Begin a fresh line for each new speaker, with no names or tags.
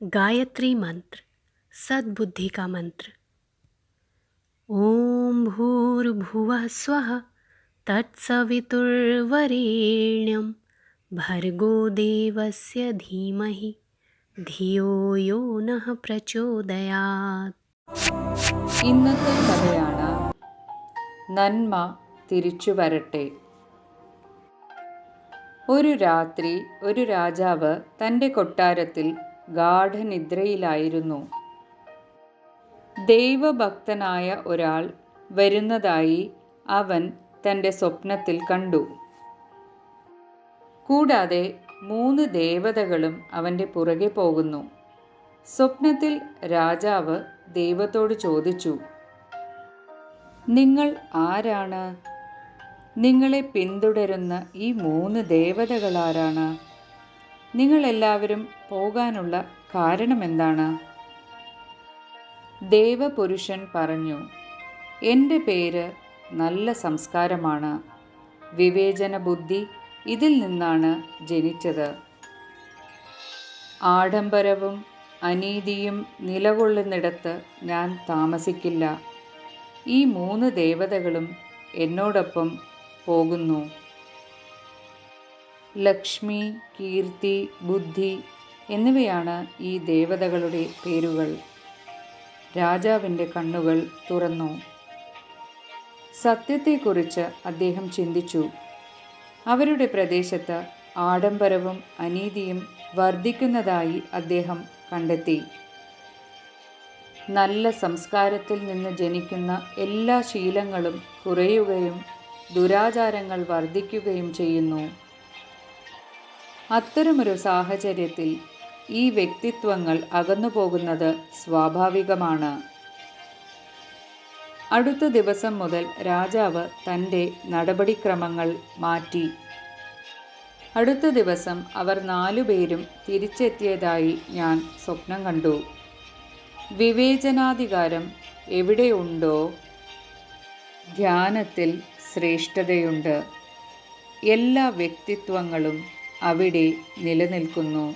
गायत्री मंत्र, सद्बुद्धि का मंत्र। ओम भूर्भुवः स्वः तत्सवितुर्वरेण्यं भर्गो देवस्य धीमहि धियो यो नः പ്രചോദയാത്.
ഇന്നത്തെ കഥയാണ് നന്മ തിരിച്ചു വരട്ടെ. ഒരു രാത്രി ഒരു രാജാവ് തൻ്റെ കൊട്ടാരത്തിൽ ഗാഢനിദ്രയിലായിരുന്നു. ദൈവഭക്തനായ ഒരാൾ വരുന്നതായി അവൻ തൻ്റെ സ്വപ്നത്തിൽ കണ്ടു. കൂടാതെ 3 ദേവതകളും അവൻ്റെ പുറകെ പോകുന്നു. സ്വപ്നത്തിൽ രാജാവ് ദൈവത്തോട് ചോദിച്ചു, നിങ്ങൾ ആരാണ്? നിങ്ങളെ പിന്തുടരുന്ന ഈ 3 ദേവതകളാരാണ്? നിങ്ങളെല്ലാവരും പോകാനുള്ള കാരണമെന്താണ്? ദേവപുരുഷൻ പറഞ്ഞു, എൻ്റെ പേര് നല്ല സംസ്കാരമാണ്. വിവേചന ബുദ്ധി ഇതിൽ നിന്നാണ് ജനിച്ചത്. ആഡംബരവും അനീതിയും നിലകൊള്ളുന്നിടത്ത് ഞാൻ താമസിക്കില്ല. ഈ 3 ദേവതകളും എന്നോടൊപ്പം പോകുന്നു. ലക്ഷ്മി, കീർത്തി, ബുദ്ധി എന്നിവയാണ് ഈ ദേവതകളുടെ പേരുകൾ. രാജാവിൻ്റെ കണ്ണുകൾ തുറന്നു. സത്യത്തെക്കുറിച്ച് അദ്ദേഹം ചിന്തിച്ചു. അവരുടെ പ്രദേശത്ത് ആഡംബരവും അനീതിയും വർദ്ധിക്കുന്നതായി അദ്ദേഹം കണ്ടെത്തി. നല്ല സംസ്കാരത്തിൽ നിന്ന് ജനിക്കുന്ന എല്ലാ ശീലങ്ങളും കുറയുകയും ദുരാചാരങ്ങൾ വർദ്ധിക്കുകയും ചെയ്യുന്നു. അത്തരമൊരു സാഹചര്യത്തിൽ ഈ വ്യക്തിത്വങ്ങൾ അകന്നുപോകുന്നത് സ്വാഭാവികമാണ്. അടുത്ത ദിവസം മുതൽ രാജാവ് തൻ്റെ നടപടിക്രമങ്ങൾ മാറ്റി. അടുത്ത ദിവസം അവർ 4 പേരും തിരിച്ചെത്തിയതായി ഞാൻ സ്വപ്നം കണ്ടു. വിവേചനാധികാരം എവിടെയുണ്ടോ ധ്യാനത്തിൽ ശ്രേഷ്ഠതയുണ്ട്. എല്ലാ വ്യക്തിത്വങ്ങളും അവിടെ നിലനിൽക്കുന്നു.